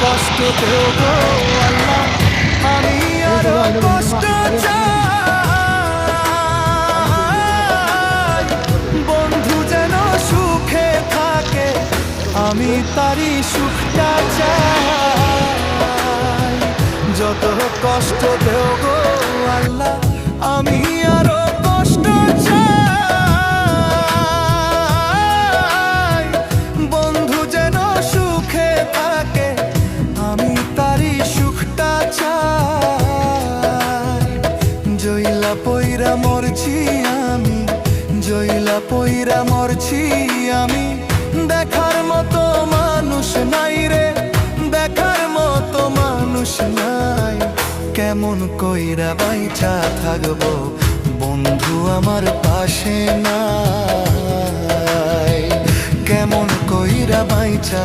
কষ্ট দেও গো আল্লাহ, আমি আরো কষ্ট চাই। বন্ধু যেন সুখে থাকে, আমি তারই সুখটা চাই। যত কষ্ট দেও গো আল্লাহ, আমি আরো কষ্ট চাই। বন্ধু যেন সুখে থাকে, আমি তারই সুখটা চাই। জইলা পইরা মরছি আমি, জইলা পইরা মরছি আমি, দেখার মতো মানুষ নাই রে, দেখার মতো মানুষ নাই। কেমন কইরা বাইচা থাকবো বন্ধু আমার পাশে নাই, কেমন কইরা বাইচা